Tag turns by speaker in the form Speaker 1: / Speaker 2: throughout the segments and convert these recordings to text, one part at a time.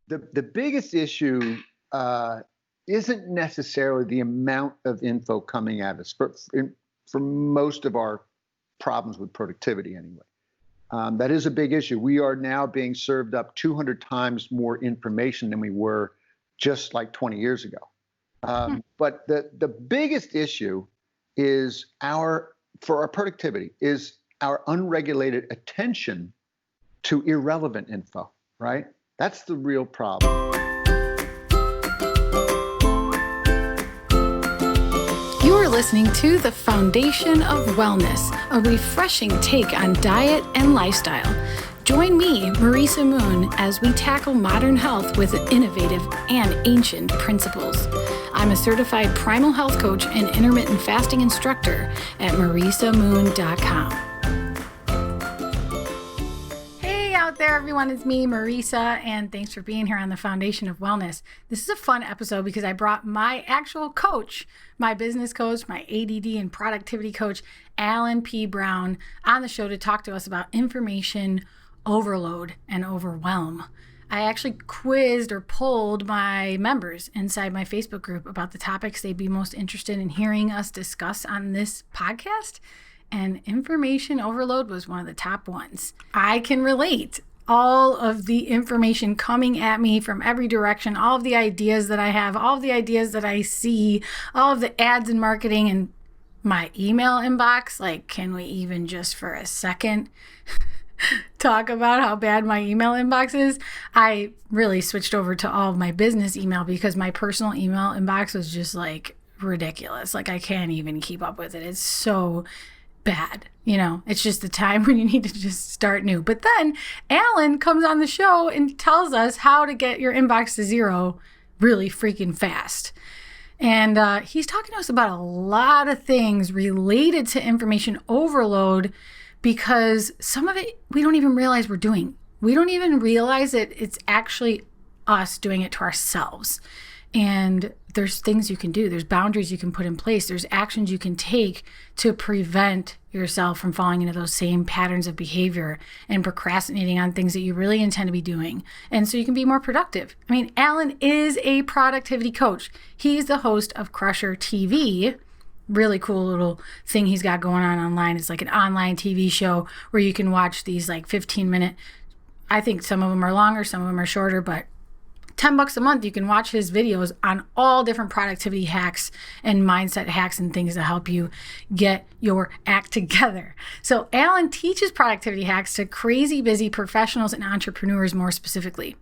Speaker 1: The biggest issue isn't necessarily the amount of info coming at us for most of our problems with productivity anyway. That is a big issue. We are now being served up 200 times more information than we were just like 20 years ago. But the biggest issue is for our productivity is our unregulated attention to irrelevant info, right? That's the real problem.
Speaker 2: You are listening to The Foundation of Wellness, a refreshing take on diet and lifestyle. Join me, Marisa Moon, as we tackle modern health with innovative and ancient principles. I'm a certified primal health coach and intermittent fasting instructor at marisamoon.com. Out there, everyone, it's me, Marisa, and thanks for being here on the Foundation of Wellness. This is a fun episode because I brought my actual coach, my business coach, my ADD and productivity coach, Alan P. Brown, on the show to talk to us about information overload and overwhelm. I actually quizzed or polled my members inside my Facebook group about the topics they'd be most interested in hearing us discuss on this podcast. And information overload was one of the top ones. I can relate. All of the information coming at me from every direction, all of the ideas that I have, all of the ideas that I see, all of the ads and marketing and my email inbox. Like, can we even just for a second talk about how bad my email inbox is? I really switched over to all of my business email because my personal email inbox was just like ridiculous. Like, I can't even keep up with it. It's so bad. It's just the time when you need to just start new. But then Alan comes on the show and tells us how to get your inbox to zero really freaking fast. And he's talking to us about a lot of things related to information overload because some of it we don't even realize we're doing. We don't even realize that it's actually us doing it to ourselves. And there's things you can do. There's boundaries you can put in place. There's actions you can take to prevent yourself from falling into those same patterns of behavior and procrastinating on things that you really intend to be doing. And so you can be more productive. I mean, Alan is a productivity coach. He's the host of Crusher TV. Really cool little thing he's got going on online. It's like an online TV show where you can watch these like 15-minute, I think some of them are longer, some of them are shorter, but $10 a month, you can watch his videos on all different productivity hacks and mindset hacks and things that help you get your act together. So Alan teaches productivity hacks to crazy busy professionals and entrepreneurs more specifically.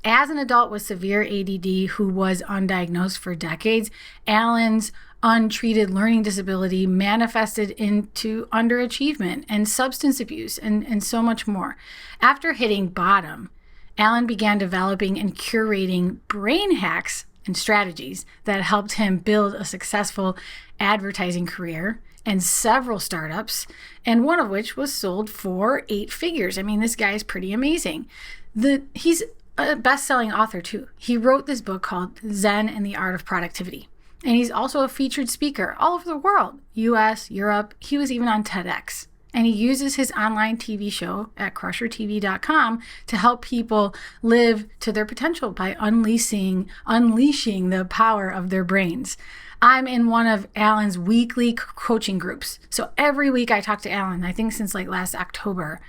Speaker 2: As an adult with severe ADD who was undiagnosed for decades, Alan's untreated learning disability manifested into underachievement and substance abuse and so much more. After hitting bottom, Alan began developing and curating brain hacks and strategies that helped him build a successful advertising career and several startups, and one of which was sold for 8 figures. I mean, this guy is pretty amazing. He's a best-selling author too. He wrote this book called Zen and the Art of Productivity. And he's also a featured speaker all over the world, US, Europe. He was even on TEDx. And he uses his online TV show at crushertv.com to help people live to their potential by unleashing the power of their brains. I'm in one of Alan's weekly coaching groups. So every week I talk to Alan, I think since like last October.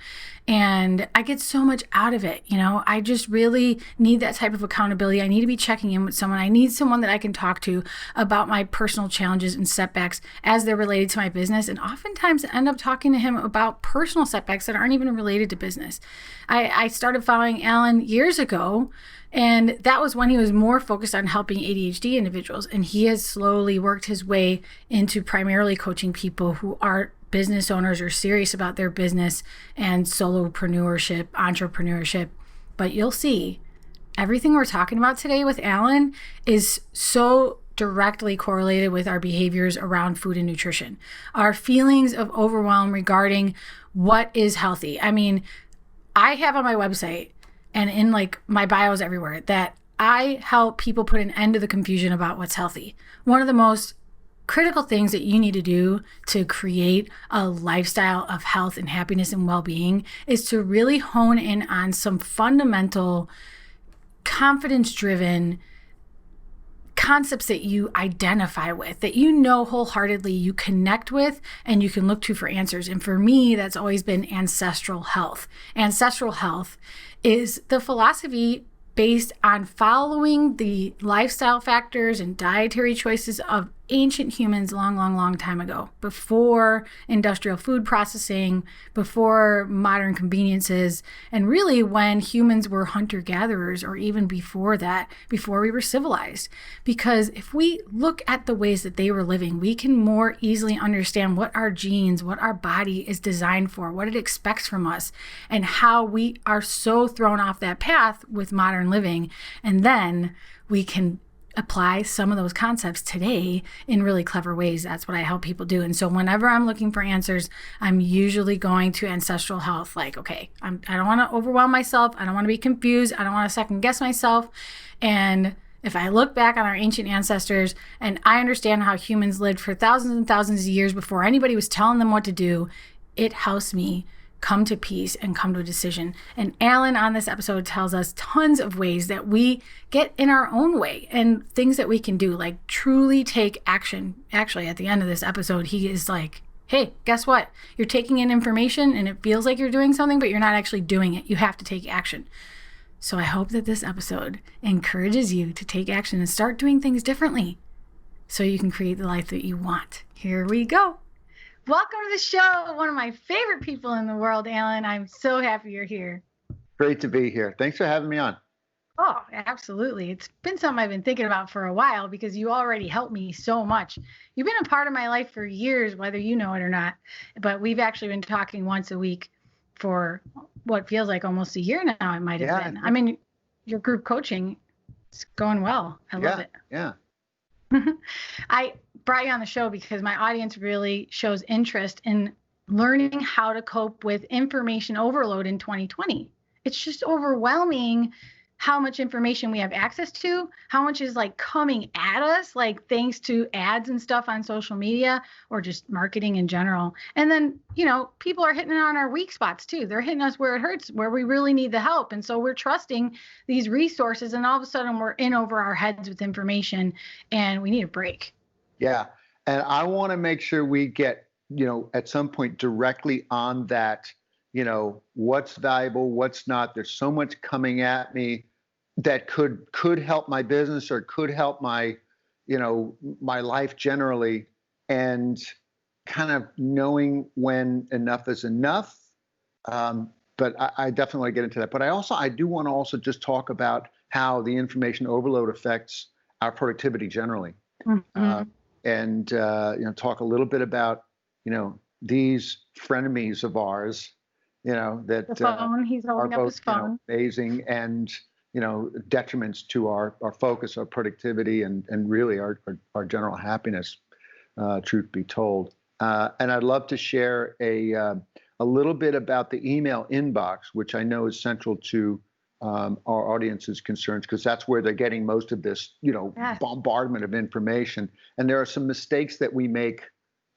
Speaker 2: And I get so much out of it. I just really need that type of accountability. I need to be checking in with someone. I need someone that I can talk to about my personal challenges and setbacks as they're related to my business. And oftentimes I end up talking to him about personal setbacks that aren't even related to business. I started following Alan years ago, and that was when he was more focused on helping ADHD individuals. And he has slowly worked his way into primarily coaching people who are business owners are serious about their business and solopreneurship, entrepreneurship. But you'll see everything we're talking about today with Alan is so directly correlated with our behaviors around food and nutrition, our feelings of overwhelm regarding what is healthy. I mean, I have on my website and in like my bios everywhere that I help people put an end to the confusion about what's healthy. One of the most critical things that you need to do to create a lifestyle of health and happiness and well-being is to really hone in on some fundamental confidence-driven concepts that you identify with, that you know wholeheartedly you connect with and you can look to for answers. And for me, that's always been ancestral health. Ancestral health is the philosophy based on following the lifestyle factors and dietary choices of ancient humans long time ago, before industrial food processing, before modern conveniences, and really when humans were hunter-gatherers, or even before that, before we were civilized. Because if we look at the ways that they were living, we can more easily understand what our genes, what our body is designed for, what it expects from us, and how we are so thrown off that path with modern living. And then we can apply some of those concepts today in really clever ways. That's what I help people do. And so whenever I'm looking for answers, I'm usually going to ancestral health. Like, okay, I don't want to overwhelm myself. I don't want to be confused. I don't want to second guess myself. And if I look back on our ancient ancestors and I understand how humans lived for thousands and thousands of years before anybody was telling them what to do, it helps me come to peace and come to a decision. And Alan on this episode tells us tons of ways that we get in our own way and things that we can do, like truly take action. Actually, at the end of this episode, he is like, hey, guess what? You're taking in information and it feels like you're doing something, but you're not actually doing it. You have to take action. So I hope that this episode encourages you to take action and start doing things differently so you can create the life that you want. Here we go. Welcome to the show. One of my favorite people in the world, Alan. I'm so happy you're here.
Speaker 1: Great to be here. Thanks for having me on.
Speaker 2: Oh, absolutely. It's been something I've been thinking about for a while because you already helped me so much. You've been a part of my life for years, whether you know it or not. But we've actually been talking once a week for what feels like almost a year now. It might have been. I mean, your group coaching is going well. I love it.
Speaker 1: Yeah.
Speaker 2: I brought you on the show because my audience really shows interest in learning how to cope with information overload in 2020. It's just overwhelming how much information we have access to, how much is like coming at us, like thanks to ads and stuff on social media or just marketing in general. And then, you know, people are hitting on our weak spots too. They're hitting us where it hurts, where we really need the help. And so we're trusting these resources and all of a sudden we're in over our heads with information and we need a break.
Speaker 1: Yeah. And I want to make sure we get, you know, at some point directly on that, you know, what's valuable, what's not. There's so much coming at me that could help my business or could help my, you know, my life generally, and kind of knowing when enough is enough. But I definitely want to get into that. But I do want to also just talk about how the information overload affects our productivity generally. Mm-hmm. And you know, talk a little bit about, you know, these frenemies of ours, you know, that
Speaker 2: the phone, he's holding up his phone.
Speaker 1: You know, amazing and, you know, detriments to our focus, our productivity, and really our general happiness, truth be told. And I'd love to share a little bit about the email inbox, which I know is central to our audience's concerns, because that's where they're getting most of this, you know, bombardment of information. And there are some mistakes that we make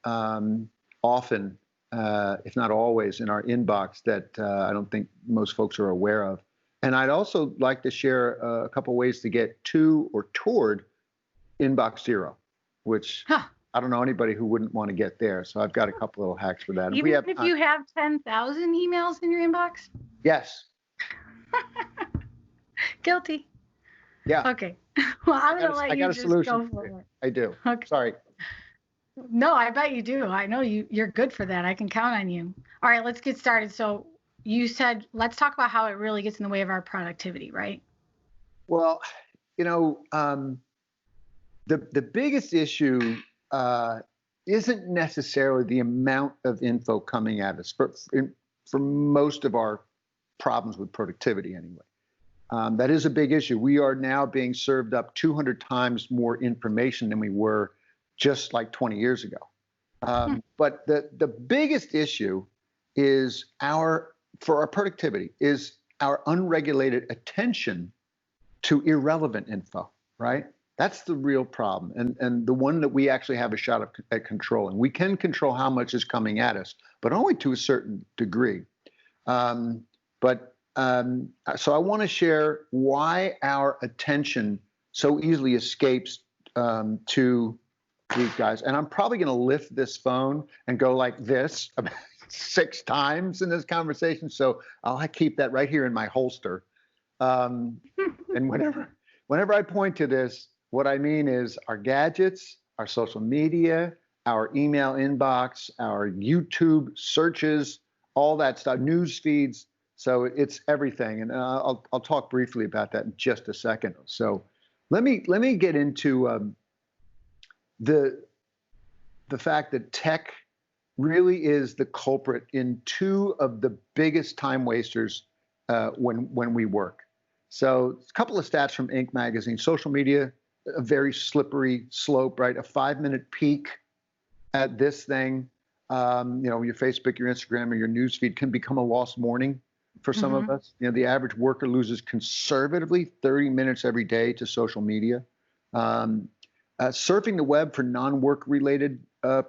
Speaker 1: often, if not always, in our inbox that I don't think most folks are aware of. And I'd also like to share a couple ways to get to or toward inbox zero, which I don't know anybody who wouldn't want to get there. So I've got a couple little hacks for that.
Speaker 2: Even if you have 10,000 emails in your inbox?
Speaker 1: Yes.
Speaker 2: Guilty.
Speaker 1: Yeah.
Speaker 2: Okay. Well, I'm going to let you just go for it.
Speaker 1: I do.
Speaker 2: Okay.
Speaker 1: Sorry.
Speaker 2: No, I bet you do. I know you're good for that. I can count on you. All right, let's get started. So you said, let's talk about how it really gets in the way of our productivity, right?
Speaker 1: Well, you know, the biggest issue isn't necessarily the amount of info coming at us for most of our problems with productivity anyway. That is a big issue. We are now being served up 200 times more information than we were just like 20 years ago. But the biggest issue is for our productivity is our unregulated attention to irrelevant info, right? That's the real problem, and the one that we actually have a shot at controlling. We can control how much is coming at us, but only to a certain degree. But So I want to share why our attention so easily escapes to these guys. And I'm probably going to lift this phone and go like this about 6 times in this conversation. So I'll keep that right here in my holster. And whenever I point to this, what I mean is our gadgets, our social media, our email inbox, our YouTube searches, all that stuff, news feeds. So it's everything. And I'll talk briefly about that in just a second. So let me get into the fact that tech really is the culprit in 2 of the biggest time wasters when we work. So a couple of stats from Inc. magazine. Social media, a very slippery slope, right? A 5-minute peak at this thing, your Facebook, your Instagram, or your news feed can become a lost morning for some of us. The average worker loses conservatively 30 minutes every day to social media. Surfing the web for non-work related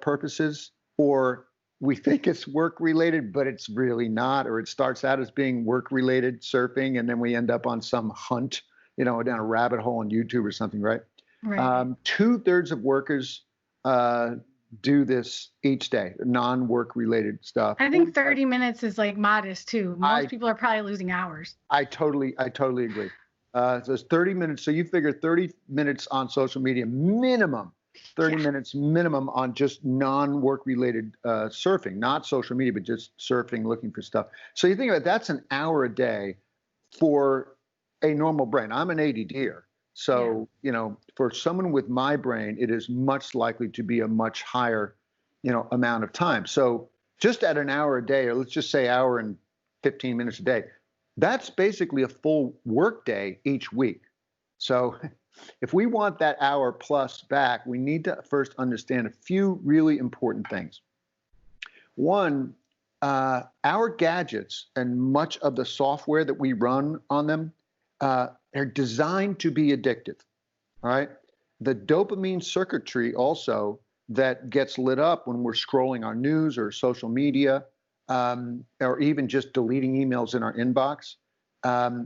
Speaker 1: purposes, or we think it's work related, but it's really not, or it starts out as being work related surfing, and then we end up on some hunt, down a rabbit hole on YouTube or something, right?
Speaker 2: Right.
Speaker 1: 2/3 of workers do this each day, non-work related stuff.
Speaker 2: I think 30 minutes is like modest too. Most people are probably losing hours.
Speaker 1: I totally agree. So it's 30 minutes. So you figure 30 minutes on social media minimum, 30 minutes minimum on just non-work related surfing, not social media, but just surfing, looking for stuff. So you think about it, that's an hour a day for a normal brain. I'm an ADDer. So, for someone with my brain, it is much likely to be a much higher, amount of time. So just at an hour a day, or let's just say hour and 15 minutes a day, that's basically a full work day each week. So if we want that hour plus back, we need to first understand a few really important things. One, our gadgets and much of the software that we run on them, they're designed to be addictive, all right? The dopamine circuitry also that gets lit up when we're scrolling our news or social media, or even just deleting emails in our inbox,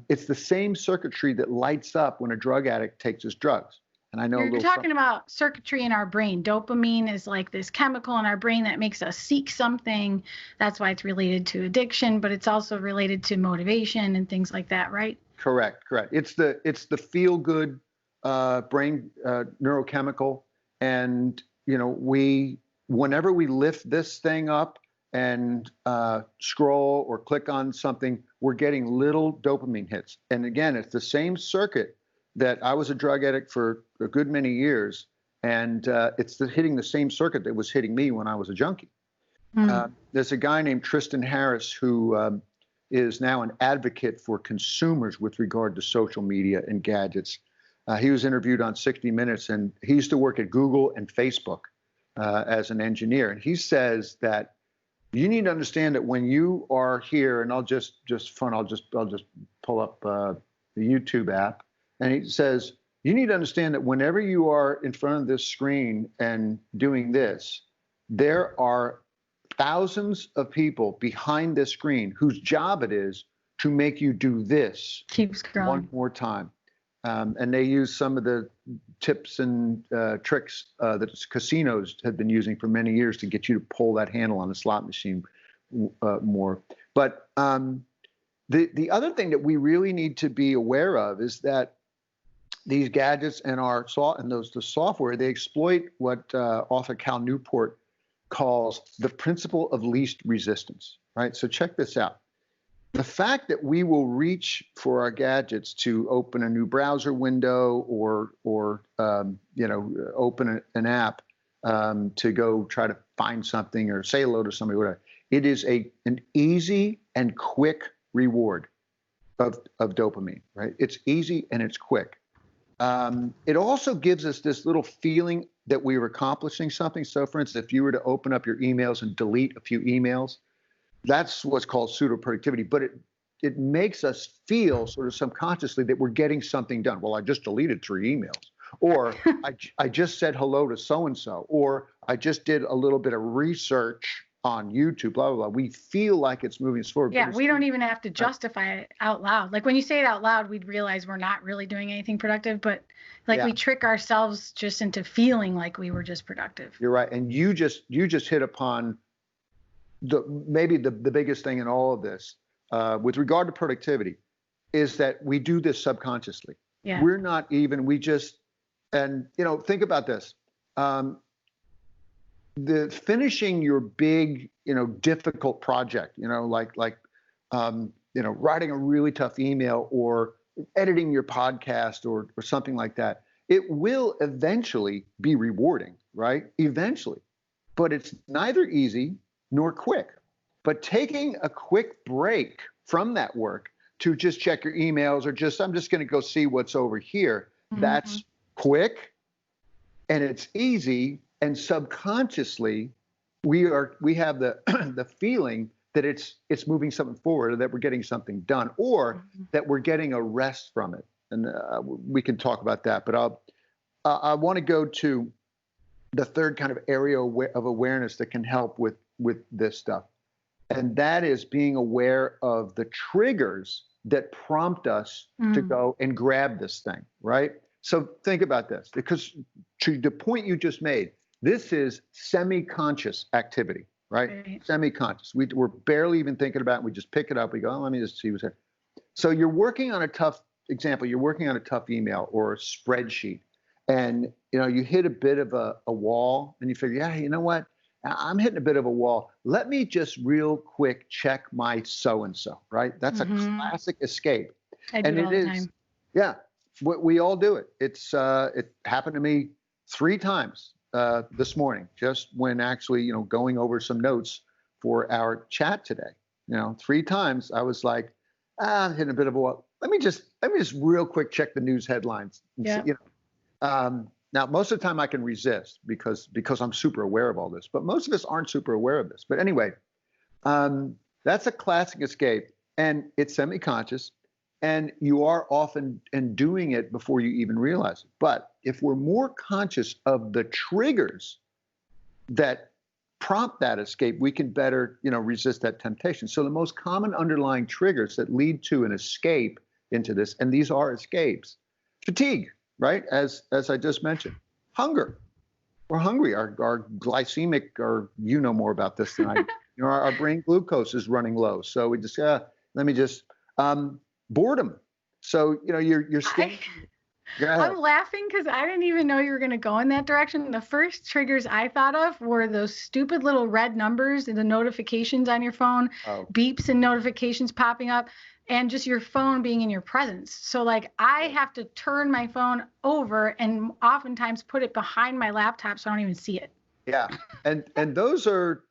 Speaker 1: it's the same circuitry that lights up when a drug addict takes his drugs. And I know
Speaker 2: you're talking about circuitry in our brain. Dopamine is like this chemical in our brain that makes us seek something. That's why it's related to addiction, but it's also related to motivation and things like that, right?
Speaker 1: Correct. It's the feel good brain neurochemical, and whenever we lift this thing up and scroll or click on something, we're getting little dopamine hits. And again, it's the same circuit that I was a drug addict for a good many years, and it's hitting the same circuit that was hitting me when I was a junkie. There's a guy named Tristan Harris who is now an advocate for consumers with regard to social media and gadgets. He was interviewed on 60 Minutes, and he used to work at Google and Facebook as an engineer. And he says that you need to understand that when you are here, and I'll just pull up the YouTube app, and he says you need to understand that whenever you are in front of this screen and doing this, there are thousands of people behind this screen whose job it is to make you do this.
Speaker 2: Keep scrolling.
Speaker 1: One more time. And they use some of the tips and tricks that casinos have been using for many years to get you to pull that handle on a slot machine more. But the other thing that we really need to be aware of is that these gadgets and the software, they exploit what author Cal Newport calls the principle of least resistance, right? So check this out. The fact that we will reach for our gadgets to open a new browser window or open an app to go try to find something or say hello to somebody, whatever, it is an easy and quick reward of dopamine, right? It's easy and it's quick. It also gives us this little feeling that we were accomplishing something. So for instance, if you were to open up your emails and delete a few emails, that's what's called pseudo productivity, but it makes us feel sort of subconsciously that we're getting something done. Well, I just deleted 3 emails, or I just said hello to so-and-so, or I just did a little bit of research on YouTube, blah, blah, blah. We feel like it's moving us forward.
Speaker 2: Yeah, we don't even have to justify it out loud. Like when you say it out loud, we'd realize we're not really doing anything productive, but like we trick ourselves just into feeling like we were just productive.
Speaker 1: You're right. And you just hit upon maybe the biggest thing in all of this with regard to productivity is that we do this subconsciously.
Speaker 2: Yeah.
Speaker 1: We're not even, and think about this. The finishing your big, difficult project, like writing a really tough email or editing your podcast or something like that, it will eventually be rewarding, right? Eventually, but it's neither easy nor quick. But taking a quick break from that work to just check your emails or I'm just going to go see what's over here. Mm-hmm. That's quick and it's easy. And subconsciously, we have the feeling that it's moving something forward, or that we're getting something done, or that we're getting a rest from it. And we can talk about that. But I want to go to the third kind of area of awareness that can help with this stuff, and that is being aware of the triggers that prompt us to go and grab this thing, right? So think about this, because to the point you just made. This is semi-conscious activity, right? Semi-conscious. We're barely even thinking about it. We just pick it up. We go, let me just see what's there. So you're working on a tough email or a spreadsheet, and you hit a bit of a wall, and you figure, yeah, you know what? I'm hitting a bit of a wall. Let me just real quick check my so-and-so, right? That's a classic escape.
Speaker 2: I do it all the time.
Speaker 1: Yeah, we all do it. It happened to me 3 times. This morning, just when actually, going over some notes for our chat today, 3 times I was like, I'm hitting a bit of a wall. Let me just real quick check the news headlines.
Speaker 2: Yeah.
Speaker 1: Now most of the time I can resist because I'm super aware of all this, but most of us aren't super aware of this. But anyway, that's a classic escape, and it's semi-conscious. And you are often doing it before you even realize it. But if we're more conscious of the triggers that prompt that escape, we can better, resist that temptation. So the most common underlying triggers that lead to an escape into this, and these are escapes: fatigue, right? As I just mentioned, hunger. We're hungry. Our glycemic, or more about this than I. Our brain glucose is running low. So we just let me just. Boredom. So, you're standing.
Speaker 2: I'm laughing because I didn't even know you were going to go in that direction. The first triggers I thought of were those stupid little red numbers and the notifications on your phone, beeps and notifications popping up, and just your phone being in your presence. So like I have to turn my phone over and oftentimes put it behind my laptop so I don't even see it.
Speaker 1: Yeah. And those are,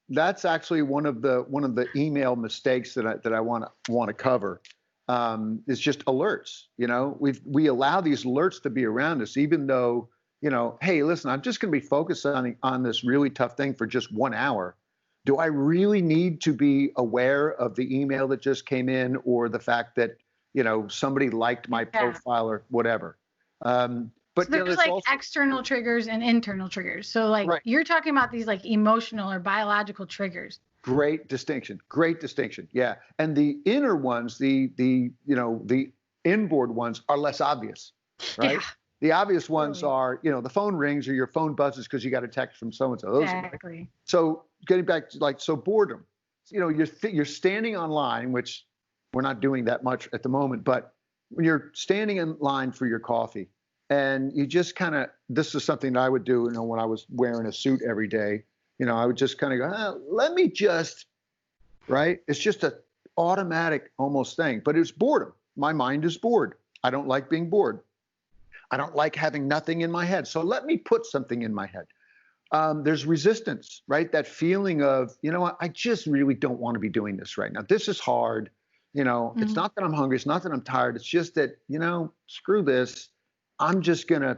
Speaker 1: that's actually one of the email mistakes that I want to cover. Is just alerts. We allow these alerts to be around us, even though, hey, listen, I'm just going to be focused on this really tough thing for just 1 hour. Do I really need to be aware of the email that just came in, or the fact that, somebody liked my profile or whatever? But
Speaker 2: so there's like also external triggers and internal triggers. So like you're talking about these like emotional or biological triggers.
Speaker 1: Great distinction. Yeah. And the inner ones, the inboard ones are less obvious, right? Yeah. The obvious ones are, the phone rings or your phone buzzes because you got a text from so-and-so.
Speaker 2: Exactly.
Speaker 1: So getting back to boredom, you're standing online, which we're not doing that much at the moment, but when you're standing in line for your coffee and you just this is something that I would do, when I was wearing a suit every day. I would just kind of go, let me just, right? It's just an automatic almost thing, but it's boredom. My mind is bored. I don't like being bored. I don't like having nothing in my head. So let me put something in my head. There's resistance, right? That feeling of, I just really don't want to be doing this right now. This is hard. It's not that I'm hungry. It's not that I'm tired. It's just that, screw this. I'm just going to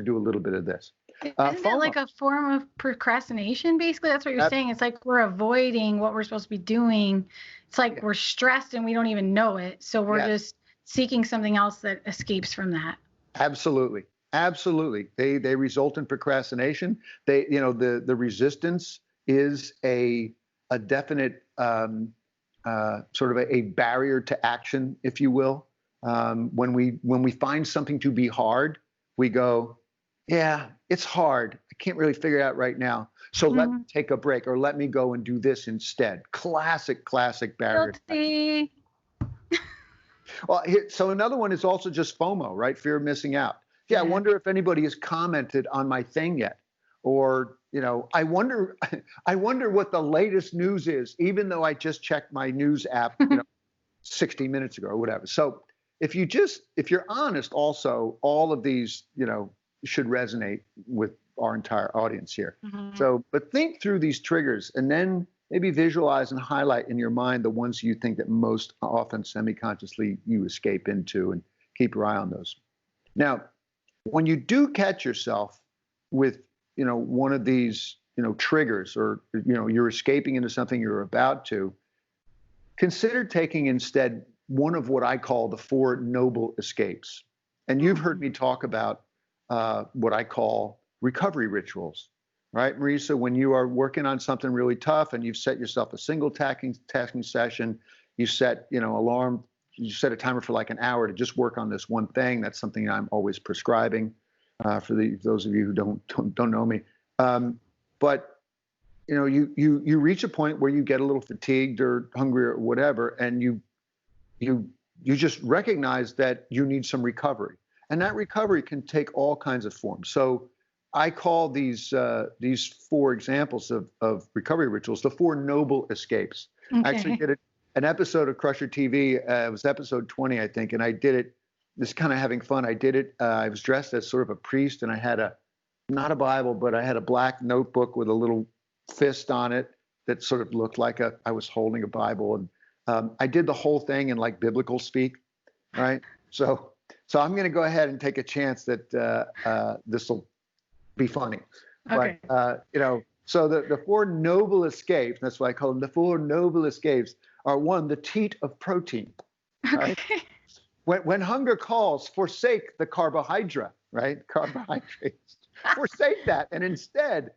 Speaker 1: do a little bit of this.
Speaker 2: Isn't that like a form of procrastination? Basically, that's what you're saying. It's like we're avoiding what we're supposed to be doing. It's like we're stressed and we don't even know it. So we're just seeking something else that escapes from that. Absolutely. They result in procrastination. The resistance
Speaker 1: is a definite sort of a barrier to action, if you will. When we find something to be hard, we go, yeah, it's hard. I can't really figure it out right now. So let me take a break, or let me go and do this instead. Classic barrier.
Speaker 2: Guilty.
Speaker 1: Well, so another one is also just FOMO, right? Fear of missing out. Yeah, I wonder if anybody has commented on my thing yet, or I wonder what the latest news is, even though I just checked my news app, 60 minutes ago or whatever. So if you're honest, also all of these, should resonate with our entire audience here. So, but think through these triggers and then maybe visualize and highlight in your mind the ones you think that most often semi-consciously you escape into, and keep your eye on those. Now, when you do catch yourself with, one of these, triggers, or, you're escaping into something you're about to, consider taking instead one of what I call the 4 noble escapes. And you've heard me talk about what I call recovery rituals, right, Marisa? When you are working on something really tough and you've set yourself a single tasking session, you set, alarm, you set a timer for like an hour to just work on this one thing. That's something I'm always prescribing for those of you who don't know me. But you reach a point where you get a little fatigued or hungry or whatever, and you just recognize that you need some recovery. And that recovery can take all kinds of forms. So I call these 4 examples of recovery rituals the 4 noble escapes. Okay. I actually did an episode of Crusher TV. It was episode 20, I think, and I did it. Just kind of having fun. I did it. I was dressed as sort of a priest, and I had not a Bible, but I had a black notebook with a little fist on it that sort of looked like I was holding a Bible. And I did the whole thing in like biblical speak, right? So I'm going to go ahead and take a chance that this will be funny. Okay. But, so the 4 noble escapes, that's why I call them the 4 noble escapes, are 1, the teat of protein. Right? Okay. When hunger calls, forsake the carbohydrate, right? Carbohydrates. Forsake that, and instead,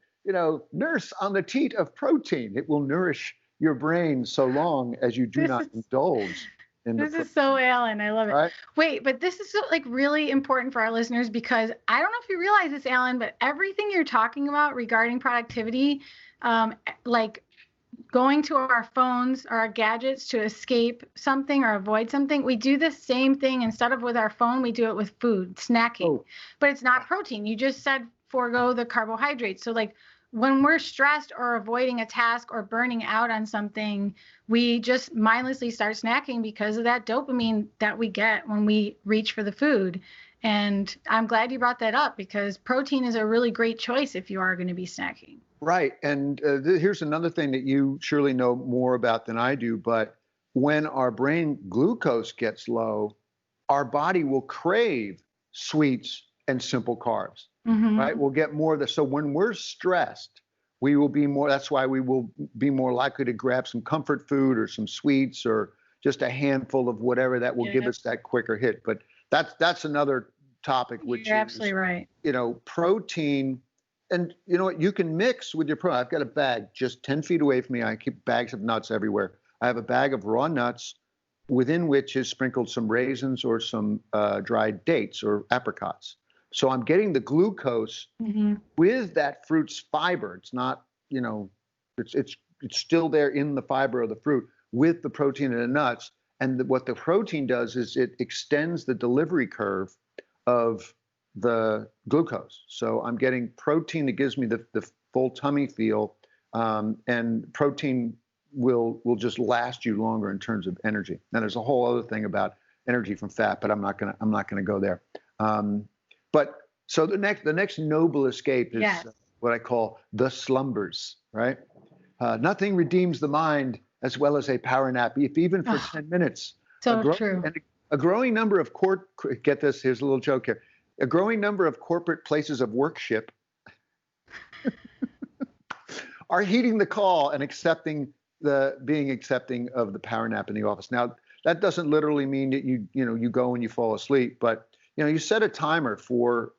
Speaker 1: nurse on the teat of protein. It will nourish your brain so long as you do not indulge.
Speaker 2: This is so Alan. I love it. Right? Wait, but this is really important for our listeners, because I don't know if you realize this, Alan, but everything you're talking about regarding productivity, like going to our phones or our gadgets to escape something or avoid something, we do the same thing. Instead of with our phone, we do it with food, snacking. But it's not protein. You just said forego the carbohydrates. So when we're stressed or avoiding a task or burning out on something, we just mindlessly start snacking because of that dopamine that we get when we reach for the food. And I'm glad you brought that up, because protein is a really great choice if you are going to be snacking.
Speaker 1: Right. And here's another thing that you surely know more about than I do, but when our brain glucose gets low, our body will crave sweets and simple carbs. Right? We'll get more of this. So when we're stressed, we will be more, that's why we will be more likely to grab some comfort food or some sweets or just a handful of whatever that will give us that quicker hit. But that's another topic, which
Speaker 2: You're absolutely right.
Speaker 1: Protein, and you know what, you can mix with your protein. I've got a bag just 10 feet away from me. I keep bags of nuts everywhere. I have a bag of raw nuts within which is sprinkled some raisins or some dried dates or apricots. So I'm getting the glucose with that fruit's fiber. It's not, it's still there in the fiber of the fruit with the protein in the nuts. And what the protein does is it extends the delivery curve of the glucose. So I'm getting protein that gives me the full tummy feel, and protein will just last you longer in terms of energy. Now there's a whole other thing about energy from fat, but I'm not gonna go there. But so the next noble escape is what I call the slumbers, right? Nothing redeems the mind as well as a power nap, if even for 10 minutes.
Speaker 2: So true.
Speaker 1: And a growing number of get this, here's a little joke here. A growing number of corporate places of worship are heeding the call and being accepting of the power nap in the office. Now, that doesn't literally mean that you go and you fall asleep, but you set a timer for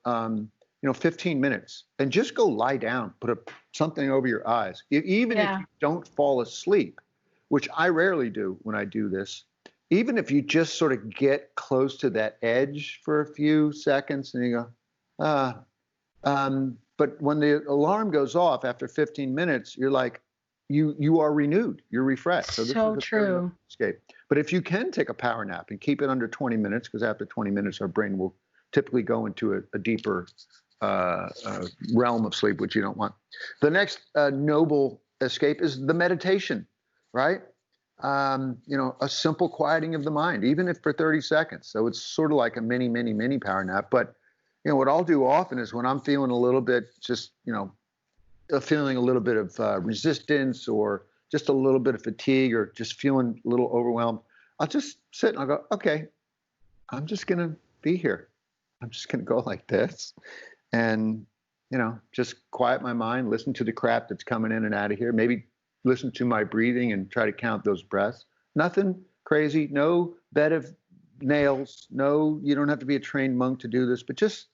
Speaker 1: 15 minutes and just go lie down, put something over your eyes. Even if
Speaker 2: Yeah.
Speaker 1: you don't fall asleep, which I rarely do when I do this, even if you just sort of get close to that edge for a few seconds and you go, but when the alarm goes off after 15 minutes, you're like, you are renewed, you're refreshed. So this
Speaker 2: So
Speaker 1: is a
Speaker 2: true.
Speaker 1: escape. But if you can take a power nap and keep it under 20 minutes, because after 20 minutes, our brain will typically go into a deeper realm of sleep, which you don't want. The next noble escape is the meditation, right? A simple quieting of the mind, even if for 30 seconds. So it's sort of like a mini power nap. But, what I'll do often is when I'm feeling a little bit, just, feeling a little bit of resistance or just a little bit of fatigue or just feeling a little overwhelmed, I'll just sit and I'll go, okay, I'm just going to be here. I'm just going to go like this and, just quiet my mind, listen to the crap that's coming in and out of here. Maybe listen to my breathing and try to count those breaths. Nothing crazy, no bed of nails, no, you don't have to be a trained monk to do this, but just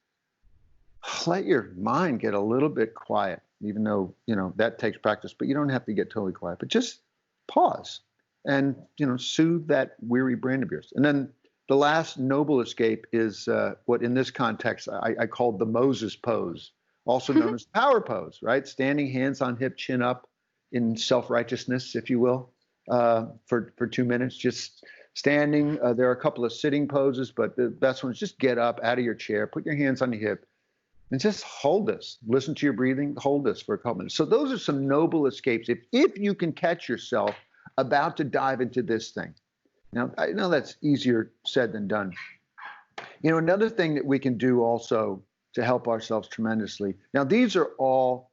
Speaker 1: let your mind get a little bit quiet, even though, that takes practice, but you don't have to get totally quiet, but just pause and, soothe that weary brain of yours. And then the last noble escape is what in this context I called the Moses pose, also known as power pose, right? Standing hands on hip, chin up in self-righteousness, if you will, for 2 minutes, just standing. There are a couple of sitting poses, but the best one is just get up out of your chair, put your hands on your hip, and just hold this. Listen to your breathing, hold this for a couple minutes. So those are some noble escapes. If you can catch yourself about to dive into this thing. Now, I know that's easier said than done. Another thing that we can do also to help ourselves tremendously. Now, these are all,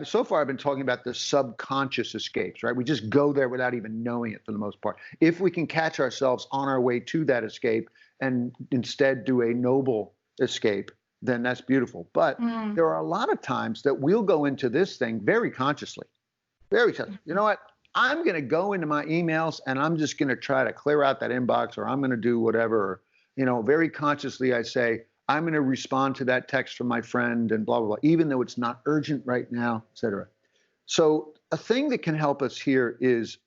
Speaker 1: so far I've been talking about the subconscious escapes, right? We just go there without even knowing it for the most part. If we can catch ourselves on our way to that escape and instead do a noble escape, then that's beautiful. But there are a lot of times that we'll go into this thing very consciously. You know what? I'm going to go into my emails and I'm just going to try to clear out that inbox, or I'm going to do whatever. Very consciously I say, I'm going to respond to that text from my friend and blah, blah, blah, even though it's not urgent right now, et cetera. So a thing that can help us here is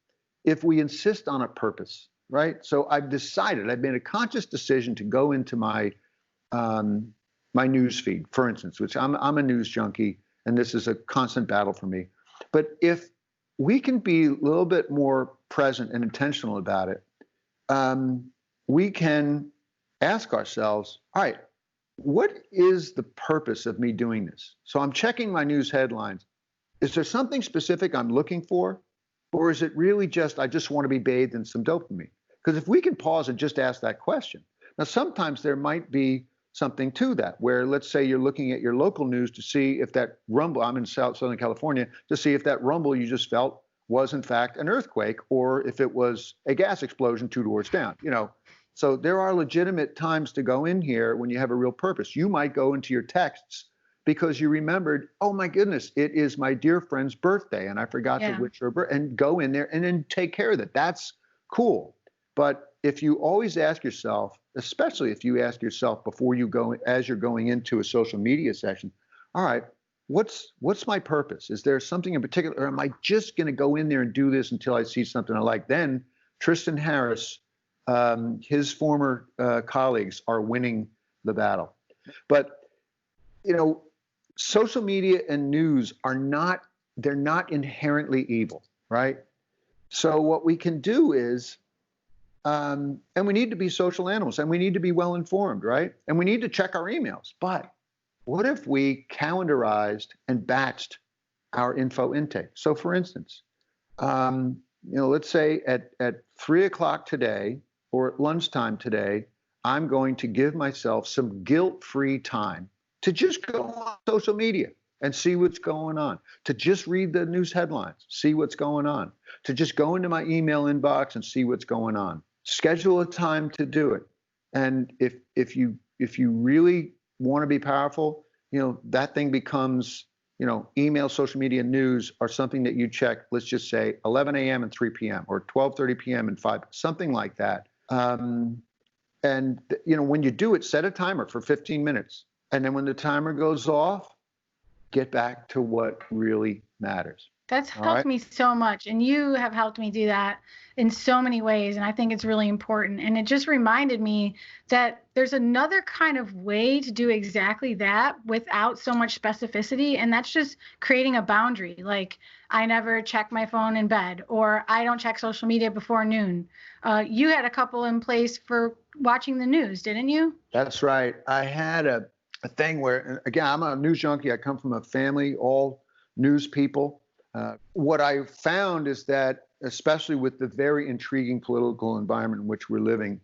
Speaker 1: if we insist on a purpose, right? So I've made a conscious decision to go into my my news feed, for instance, which I'm a news junkie, and this is a constant battle for me. But if we can be a little bit more present and intentional about it, we can ask ourselves, all right, what is the purpose of me doing this? So I'm checking my news headlines. Is there something specific I'm looking for? Or is it really just, I just want to be bathed in some dopamine? Because if we can pause and just ask that question. Now, sometimes there might be something to that, where let's say you're looking at your local news to see if that rumble, I'm in Southern California, to see if that rumble you just felt was in fact an earthquake, or if it was a gas explosion 2 doors down, So there are legitimate times to go in here when you have a real purpose. You might go into your texts because you remembered, oh my goodness, it is my dear friend's birthday and I forgot to wish her birthday, and go in there and then take care of that. That's cool. But if you always ask yourself, especially if you ask yourself before you go, as you're going into a social media session, all right, what's my purpose? Is there something in particular, or am I just going to go in there and do this until I see something I like? Then Tristan Harris, his former colleagues are winning the battle. But, social media and news they're not inherently evil, right? So what we can do is, and we need to be social animals, and we need to be well informed, right? And we need to check our emails. But what if we calendarized and batched our info intake? So for instance, let's say at 3 o'clock today or at lunchtime today, I'm going to give myself some guilt-free time to just go on social media and see what's going on, to just read the news headlines, see what's going on, to just go into my email inbox and see what's going on. Schedule a time to do it. And if you really want to be powerful, that thing becomes, email, social media, news are something that you check, let's just say 11 a.m. and 3 p.m. or 12:30 p.m. and 5, something like that. And when you do it, set a timer for 15 minutes And then when the timer goes off, get back to what really matters.
Speaker 2: That's
Speaker 1: All
Speaker 2: helped
Speaker 1: right?
Speaker 2: me so much. And you have helped me do that in so many ways. And I think it's really important. And it just reminded me that there's another kind of way to do exactly that without so much specificity. And that's just creating a boundary. Like, I never check my phone in bed, or I don't check social media before noon. You had a couple in place for watching the news, didn't you?
Speaker 1: That's right. I had a thing where, again, I'm a news junkie. I come from a family, all news people. What I found is that, especially with the very intriguing political environment in which we're living,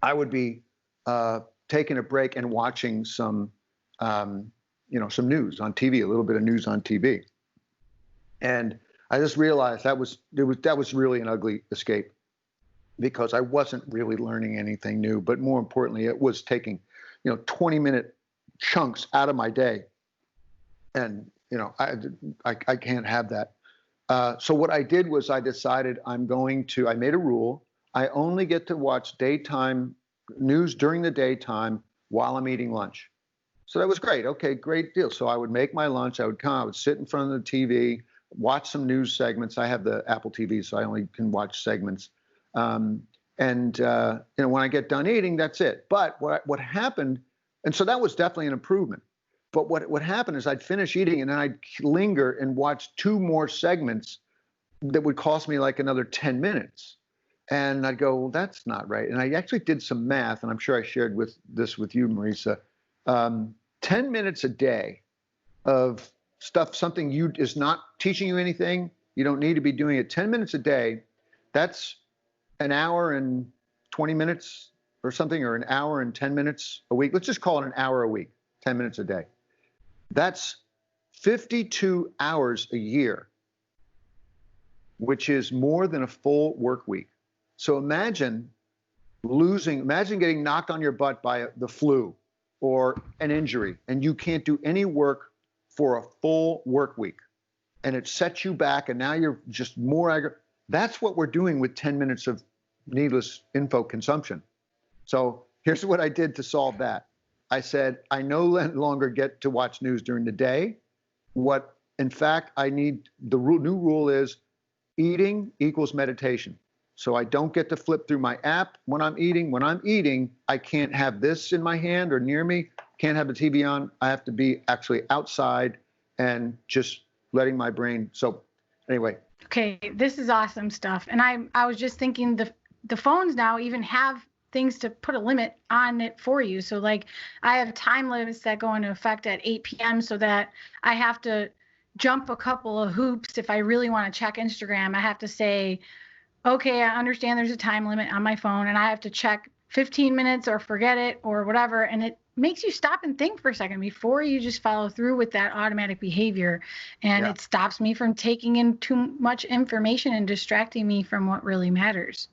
Speaker 1: I would be taking a break and watching some news on TV, a little bit of news on TV. And I just realized that was really an ugly escape, because I wasn't really learning anything new, but more importantly, it was taking, 20-minute chunks out of my day. And, I can't have that. So what I did was I decided I made a rule. I only get to watch daytime news during the daytime while I'm eating lunch. So that was great. Okay, great deal. So I would make my lunch. I would sit in front of the TV, watch some news segments. I have the Apple TV, so I only can watch segments. When I get done eating, that's it. But what happened, and so that was definitely an improvement. But what happened is I'd finish eating and then I'd linger and watch 2 more segments that would cost me like another 10 minutes. And I'd go, well, that's not right. And I actually did some math, and I'm sure I shared this with you, Marisa. 10 minutes a day of stuff, something is not teaching you anything. You don't need to be doing it. 10 minutes a day, that's an hour and 20 minutes or something, or an hour and 10 minutes a week. Let's just call it an hour a week, 10 minutes a day. That's 52 hours a year, which is more than a full work week. So imagine getting knocked on your butt by the flu or an injury, and you can't do any work for a full work week. And it sets you back, and now you're just more That's what we're doing with 10 minutes of needless info consumption. So here's what I did to solve that. I said, I no longer get to watch news during the day. In fact, new rule is eating equals meditation. So I don't get to flip through my app when I'm eating. When I'm eating, I can't have this in my hand or near me, can't have the TV on. I have to be actually outside and just letting my brain. So anyway.
Speaker 2: Okay, this is awesome stuff. And I was just thinking the phones now even have things to put a limit on it for you. So like I have time limits that go into effect at 8 p.m. so that I have to jump a couple of hoops. If I really want to check Instagram, I have to say, okay, I understand there's a time limit on my phone and I have to check 15 minutes or forget it or whatever. And it makes you stop and think for a second before you just follow through with that automatic behavior. And It stops me from taking in too much information and distracting me from what really matters.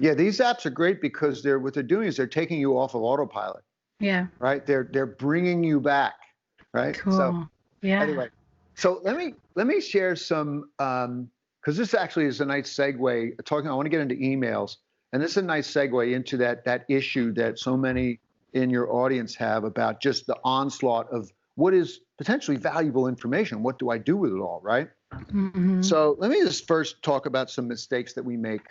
Speaker 1: Yeah, these apps are great because what they're doing is they're taking you off of autopilot.
Speaker 2: Yeah.
Speaker 1: Right? They're bringing you back. Right?
Speaker 2: Cool.
Speaker 1: So
Speaker 2: yeah.
Speaker 1: Anyway, so let me share some because this actually is a nice segue. I want to get into emails, and this is a nice segue into that issue that so many in your audience have about just the onslaught of what is potentially valuable information. What do I do with it all? Right?
Speaker 2: Mm-hmm.
Speaker 1: So let me just first talk about some mistakes that we make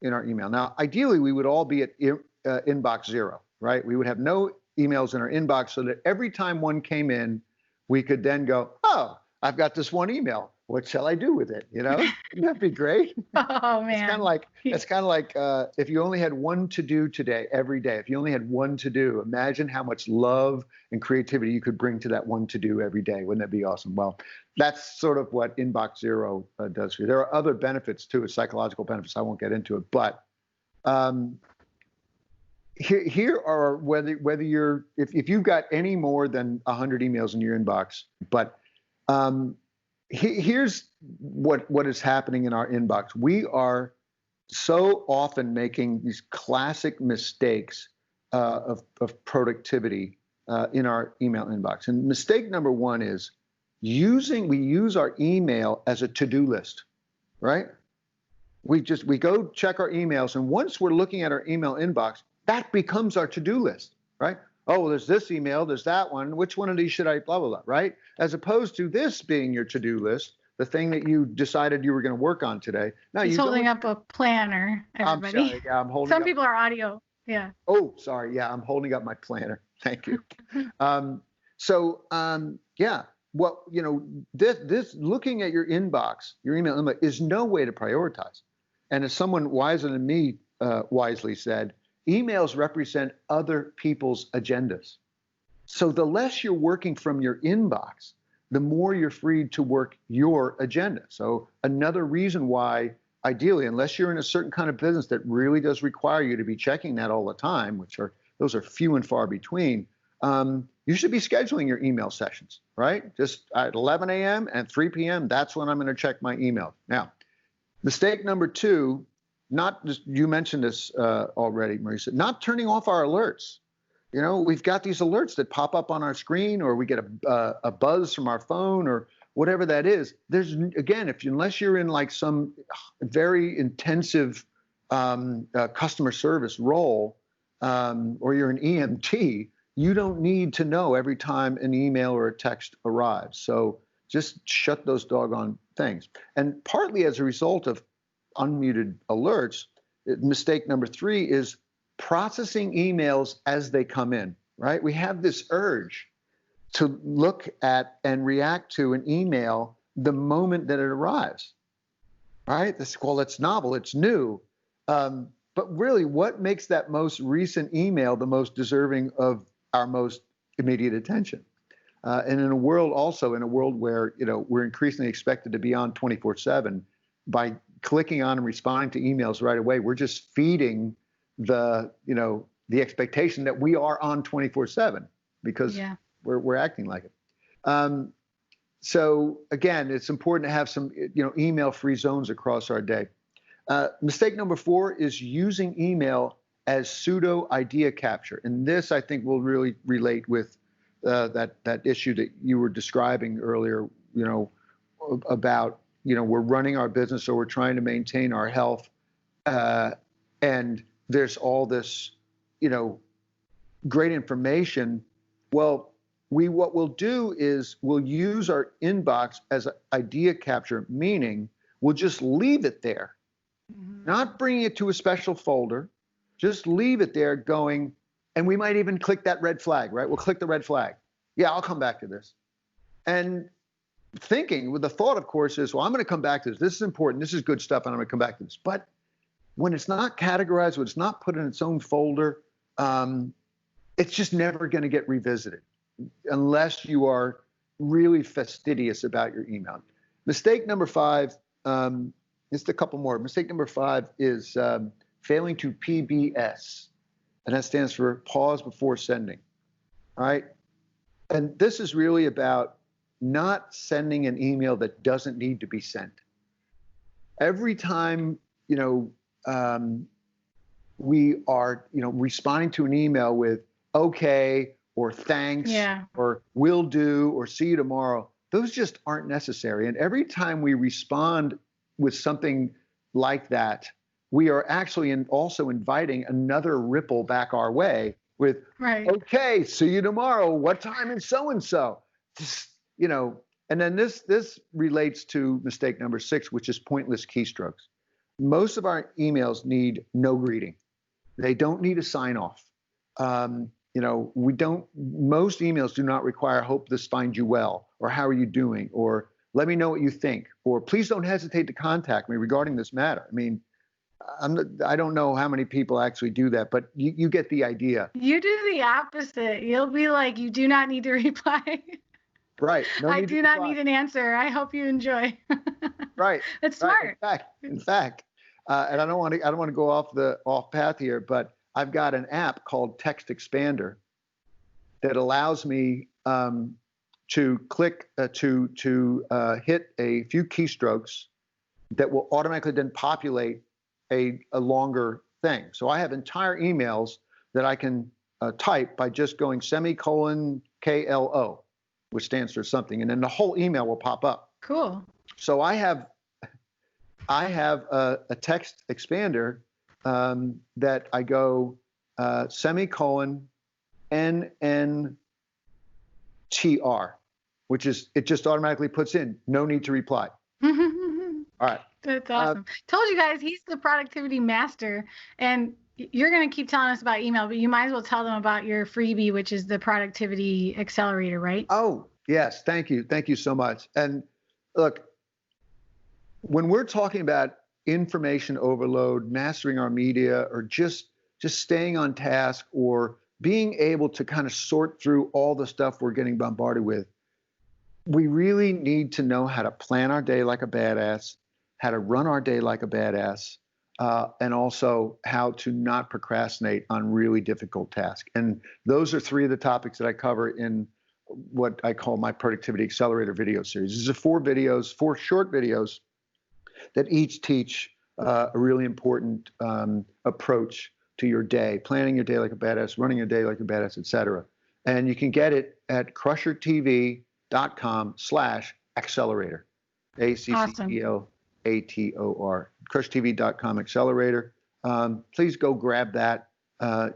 Speaker 1: in our email. Now, ideally, we would all be at inbox 0, right? We would have no emails in our inbox so that every time one came in, we could then go, oh, I've got this one email. What shall I do with it? Wouldn't that be great?
Speaker 2: Oh, man.
Speaker 1: It's kind of like if you only had one to do today, every day, if you only had one to do, imagine how much love and creativity you could bring to that one to do every day. Wouldn't that be awesome? Well, that's sort of what inbox 0 does for you. There are other benefits to it, psychological benefits. I won't get into it, but here are whether you're if you've got any more than 100 emails in your inbox, but here's what is happening in our inbox. We are so often making these classic mistakes of productivity in our email inbox. And mistake number one is we use our email as a to-do list, right? We go check our emails, and once we're looking at our email inbox, that becomes our to-do list, right? oh, well, there's this email, there's that one. Which one of these should I, blah, blah, blah, right? As opposed to this being your to-do list, the thing that you decided you were going to work on today. Now
Speaker 2: He's
Speaker 1: you go.
Speaker 2: holding up a planner,
Speaker 1: I'm
Speaker 2: everybody.
Speaker 1: sorry. Yeah, I'm holding
Speaker 2: Some
Speaker 1: up.
Speaker 2: people are audio. Yeah.
Speaker 1: Oh, sorry. Yeah, I'm holding up my planner. Thank you. Yeah, what, this looking at your inbox, your email inbox is no way to prioritize. And as someone wiser than me wisely said, emails represent other people's agendas. So the less you're working from your inbox, the more you're free to work your agenda. So another reason why, ideally, unless you're in a certain kind of business that really does require you to be checking that all the time, those are few and far between, you should be scheduling your email sessions, right? Just at 11 a.m. and 3 p.m., that's when I'm going to check my email. Now, mistake number 2, not just, you mentioned this already, Marisa, not turning off our alerts. We've got these alerts that pop up on our screen, or we get a buzz from our phone, or whatever that is. There's, again, unless you're in like some very intensive customer service role, or you're an EMT, you don't need to know every time an email or a text arrives. So just shut those doggone things. And partly as a result of unmuted alerts, mistake number 3 is processing emails as they come in, right? We have this urge to look at and react to an email the moment that it arrives, right? Well, it's novel, it's new. But really, what makes that most recent email the most deserving of our most immediate attention? And in a world where, we're increasingly expected to be on 24/7, by clicking on and responding to emails right away, we're just feeding the expectation that we are on 24/7 because we're acting like it. So again, it's important to have some, email-free zones across our day. Mistake number 4 is using email as pseudo idea capture. And this, I think, will really relate with that issue that you were describing earlier, about, we're running our business, or we're trying to maintain our health. And there's all this, great information. Well, what we'll do is we'll use our inbox as an idea capture, meaning we'll just leave it there, not bringing it to a special folder, just leave it there going, and we might even click that red flag, right? We'll click the red flag. Yeah, I'll come back to this. And thinking with the thought, of course, is, well, I'm going to come back to this. This is important. This is good stuff, and I'm going to come back to this. But when it's not categorized, when it's not put in its own folder, it's just never going to get revisited unless you are really fastidious about your email. Mistake number 5, just a couple more. Mistake number 5 is failing to PBS, and that stands for pause before sending, right? And this is really about not sending an email that doesn't need to be sent. Every time, we are, responding to an email with okay, or thanks, or will do, or see you tomorrow, those just aren't necessary. And every time we respond with something like that, we are actually also inviting another ripple back our way with, okay, see you tomorrow. What time is so-and-so? Just, and then this relates to mistake number 6, which is pointless keystrokes. Most of our emails need no greeting. They don't need a sign off. Most emails do not require, hope this finds you well, or how are you doing, or let me know what you think, or please don't hesitate to contact me regarding this matter. I mean, I don't know how many people actually do that, but you get the idea.
Speaker 2: You do the opposite. You'll be like, you do not need to reply.
Speaker 1: Right.
Speaker 2: I do not need an answer. I hope you enjoy.
Speaker 1: Right.
Speaker 2: It's smart.
Speaker 1: In fact, and I don't want to go off path here, but I've got an app called Text Expander that allows me to click to hit a few keystrokes that will automatically then populate a longer thing. So I have entire emails that I can type by just going semicolon KLO, which stands for something, and then the whole email will pop up.
Speaker 2: Cool.
Speaker 1: So I have a text expander that I go semicolon which is, it just automatically puts in, no need to reply. All right.
Speaker 2: That's awesome. Told you guys, he's the productivity master. And you're going to keep telling us about email, but you might as well tell them about your freebie, which is the productivity accelerator, right?
Speaker 1: Oh, yes. Thank you. Thank you so much. And look, when we're talking about information overload, mastering our media, or just staying on task, or being able to kind of sort through all the stuff we're getting bombarded with, we really need to know how to plan our day like a badass, how to run our day like a badass, and also how to not procrastinate on really difficult tasks. And those are three of the topics that I cover in what I call my Productivity Accelerator video series. These are 4 short videos that each teach a really important approach to your day, planning your day like a badass, running your day like a badass, etc. And you can get it at crushertv.com/accelerator, ACCELATOR, crushertv.com accelerator. Please go grab that.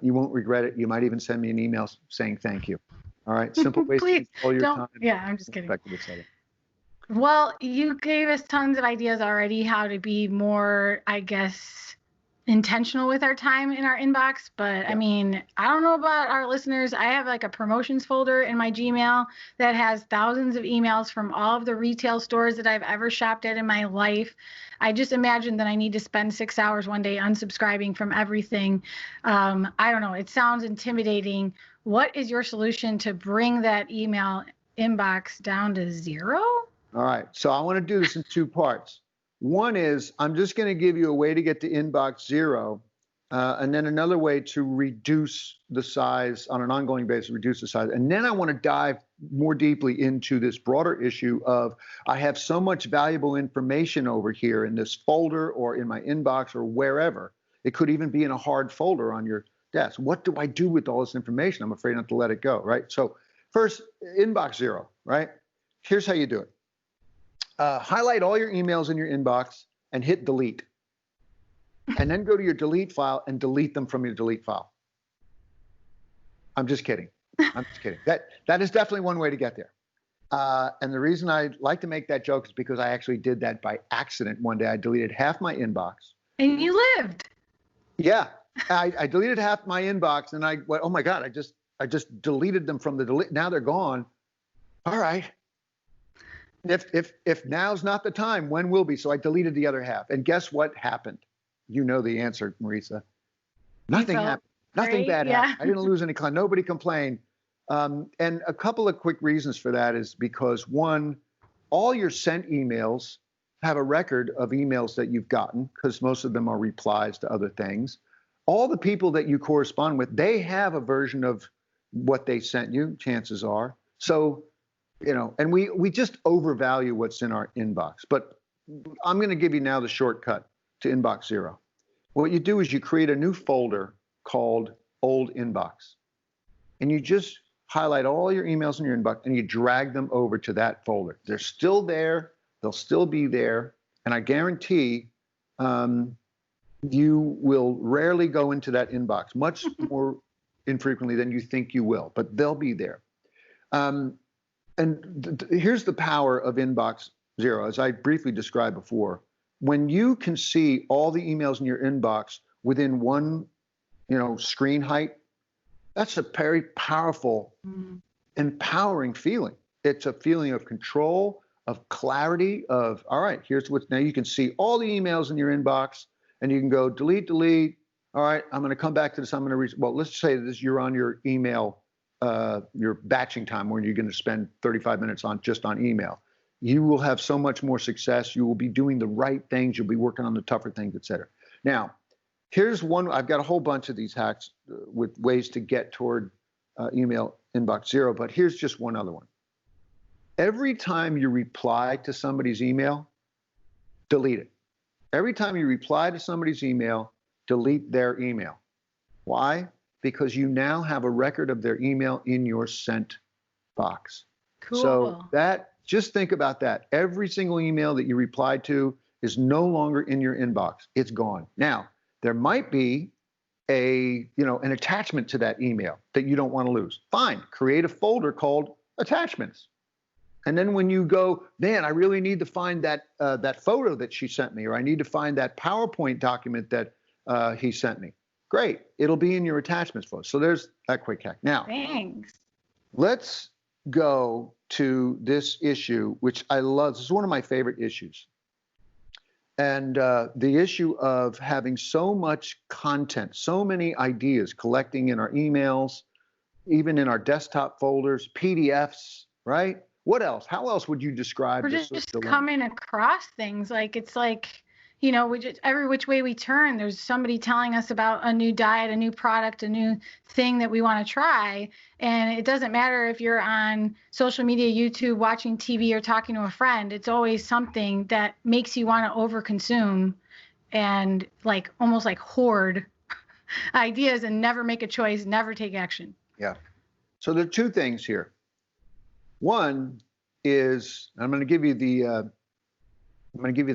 Speaker 1: You won't regret it. You might even send me an email saying thank you. All right. Simple ways to control your time.
Speaker 2: Yeah, I'm just kidding. Well, you gave us tons of ideas already how to be more, I guess, intentional with our time in our inbox. But I mean, I don't know about our listeners. I have like a promotions folder in my Gmail that has thousands of emails from all of the retail stores that I've ever shopped at in my life. I just imagine that I need to spend 6 hours one day unsubscribing from everything. I don't know. It sounds intimidating. What is your solution to bring that email inbox down to 0?
Speaker 1: All right. So I want to do this in 2 parts. One is I'm just going to give you a way to get to inbox 0, and then another way to reduce the size on an ongoing basis, reduce the size. And then I want to dive more deeply into this broader issue of I have so much valuable information over here in this folder or in my inbox or wherever. It could even be in a hard folder on your desk. What do I do with all this information? I'm afraid not to let it go, right? So first, inbox 0, right? Here's how you do it. Highlight all your emails in your inbox and hit delete. And then go to your delete file and delete them from your delete file. I'm just kidding. I'm just kidding. That is definitely one way to get there. And the reason I like to make that joke is because I actually did that by accident one day. I deleted half my inbox.
Speaker 2: And you lived.
Speaker 1: Yeah. I deleted half my inbox and I went, oh my God, I just deleted them from the delete. Now they're gone. All right. If now's not the time, when will be? So I deleted the other half. And guess what happened? You know the answer, Marisa. Nothing happened. Nothing bad happened. I didn't lose any client. Nobody complained. And a couple of quick reasons for that is because, one, all your sent emails have a record of emails that you've gotten, because most of them are replies to other things. All the people that you correspond with, they have a version of what they sent you, chances are. So, you know, and we just overvalue what's in our inbox. But I'm going to give you now the shortcut to inbox 0. What you do is you create a new folder called old inbox. And you just highlight all your emails in your inbox and you drag them over to that folder. They're still there. They'll still be there. And I guarantee you will rarely go into that inbox, much more infrequently than you think you will, but they'll be there. And here's the power of inbox 0, as I briefly described before. When you can see all the emails in your inbox within one, screen height, that's a very powerful, empowering feeling. It's a feeling of control, of clarity, of, all right, here's what's, now you can see all the emails in your inbox and you can go delete. All right, I'm going to come back to this. I'm going to well, let's say this, you're on your email, your batching time where you're going to spend 35 minutes just on email. You will have so much more success. You will be doing the right things. You'll be working on the tougher things, et cetera. Now, here's one. I've got a whole bunch of these hacks with ways to get toward email inbox 0, but here's just one other one. Every time you reply to somebody's email, delete it. Every time you reply to somebody's email, delete their email. Why? Because you now have a record of their email in your sent box.
Speaker 2: Cool.
Speaker 1: So just think about that. Every single email that you replied to is no longer in your inbox. It's gone. Now, there might be an attachment to that email that you don't want to lose. Fine, create a folder called attachments. And then when you go, man, I really need to find that photo that she sent me, or I need to find that PowerPoint document that he sent me. Great, it'll be in your attachments folder. So there's that quick hack. Now,
Speaker 2: thanks.
Speaker 1: Let's go to this issue, which I love. This is one of my favorite issues. And the issue of having so much content, so many ideas collecting in our emails, even in our desktop folders, PDFs, right? What else? How else would you describe
Speaker 2: We're
Speaker 1: this?
Speaker 2: just coming across things like it's like, you know, we just every which way we turn, there's somebody telling us about a new diet, a new product, a new thing that we want to try. And it doesn't matter if you're on social media, YouTube, watching TV, or talking to a friend. It's always something that makes you want to overconsume and like almost like hoard ideas and never make a choice, never take action.
Speaker 1: Yeah. So there are two things here. One is, I'm going to give you the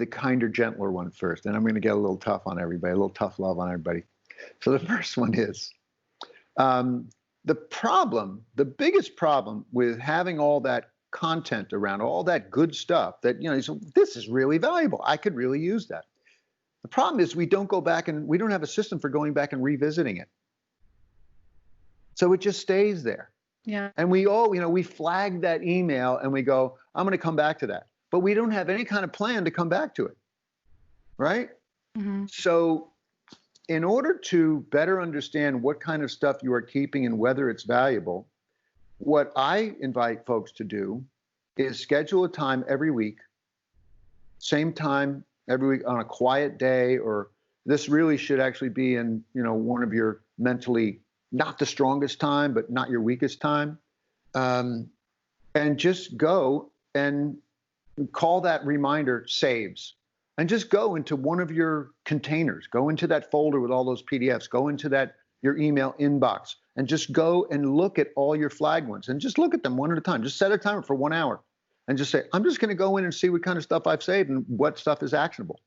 Speaker 1: kinder, gentler one first, and I'm going to get a little tough on everybody, a little tough love on everybody. So the first one is the biggest problem with having all that content around, all that good stuff that, you know, so this is really valuable. I could really use that. The problem is we don't go back and we don't have a system for going back and revisiting it. So it just stays there.
Speaker 2: Yeah.
Speaker 1: And we all, you know, we flag that email and we go, I'm going to come back to that. But we don't have any kind of plan to come back to it. Right?
Speaker 2: Mm-hmm.
Speaker 1: So in order to better understand what kind of stuff you are keeping and whether it's valuable, what I invite folks to do is schedule a time every week, same time every week on a quiet day, or this really should actually be in, you know, one of your mentally not the strongest time, but not your weakest time. And just go and call that reminder saves, and just go into one of your containers, go into that folder with all those PDFs, go into that, your email inbox, and just go and look at all your flagged ones and just look at them one at a time. Just set a timer for 1 hour and just say, I'm just going to go in and see what kind of stuff I've saved and what stuff is actionable.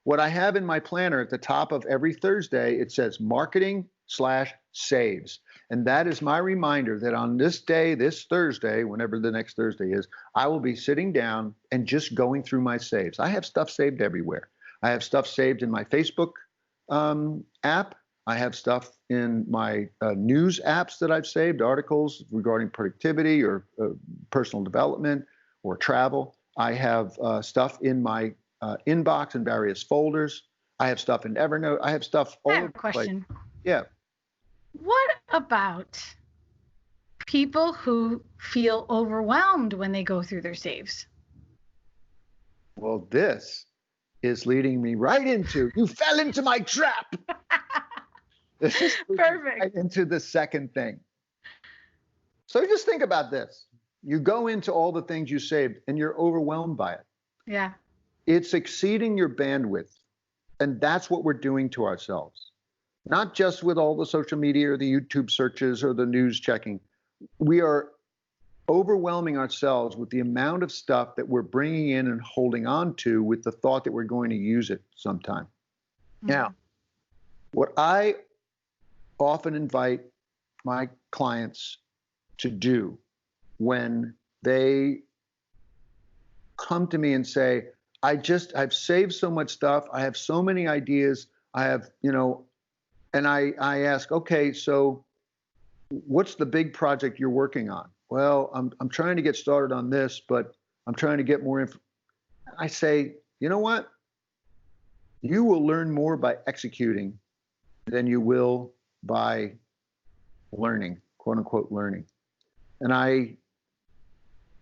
Speaker 1: What I have in my planner at the top of every Thursday, it says marketing/saves. And that is my reminder that on this day, this Thursday, whenever the next Thursday is, I will be sitting down and just going through my saves. I have stuff saved everywhere. I have stuff saved in my Facebook app. I have stuff in my news apps that I've saved, articles regarding productivity or personal development or travel. I have stuff in my inbox and various folders. I have stuff in Evernote. I have stuff all over the place. I have a question. Yeah.
Speaker 2: What about people who feel overwhelmed when they go through their saves?
Speaker 1: Well, this is leading me right into, you fell into my trap. This is
Speaker 2: perfect.
Speaker 1: Right into the second thing. So just think about this. You go into all the things you saved and you're overwhelmed by it.
Speaker 2: Yeah.
Speaker 1: It's exceeding your bandwidth. And that's what we're doing to ourselves. Not just with all the social media or the YouTube searches or the news checking. We are overwhelming ourselves with the amount of stuff that we're bringing in and holding on to with the thought that we're going to use it sometime. Mm-hmm. Now, what I often invite my clients to do when they come to me and say, I've saved so much stuff. I have so many ideas. I have, you know, and I ask, okay, so what's the big project you're working on? Well, I'm trying to get started on this, but I'm trying to get more info. I say, you know what? You will learn more by executing than you will by learning, quote unquote, learning. And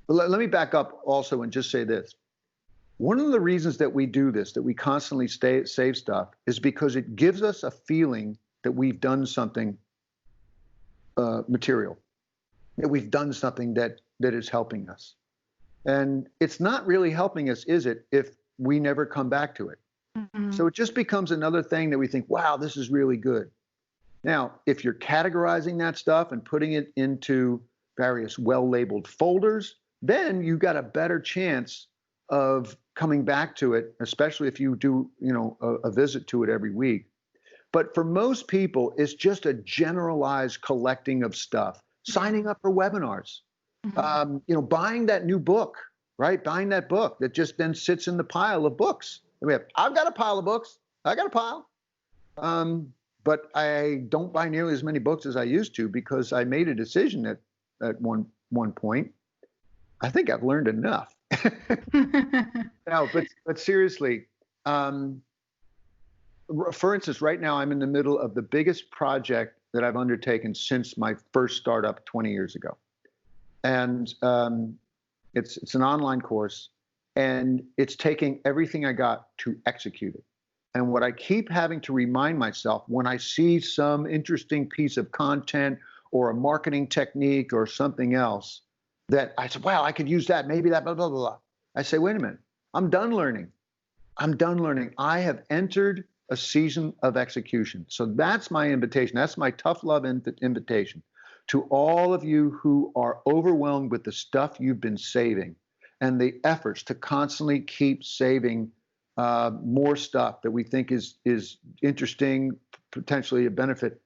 Speaker 1: let me back up also and just say this. One of the reasons that we do this, that we constantly save stuff, is because it gives us a feeling that we've done something material, that we've done something that is helping us. And it's not really helping us, is it, if we never come back to it? Mm-hmm. So it just becomes another thing that we think, wow, this is really good. Now, if you're categorizing that stuff and putting it into various well-labeled folders, then you got a better chance of coming back to it, especially if you do, you know, a visit to it every week. But for most people, it's just a generalized collecting of stuff, signing up for webinars, buying that new book, right? Buying that book that just then sits in the pile of books. I've got a pile of books. I got a pile. But I don't buy nearly as many books as I used to because I made a decision at one point. I think I've learned enough. No, but seriously, for instance, right now I'm in the middle of the biggest project that I've undertaken since my first startup 20 years ago. And it's an online course, and it's taking everything I got to execute it. And what I keep having to remind myself when I see some interesting piece of content or a marketing technique or something else that I said, wow, I could use that, maybe that, blah, blah, blah, blah. I say, wait a minute, I'm done learning. I have entered a season of execution. So that's my invitation. That's my tough love invitation to all of you who are overwhelmed with the stuff you've been saving and the efforts to constantly keep saving more stuff that we think is interesting, potentially a benefit.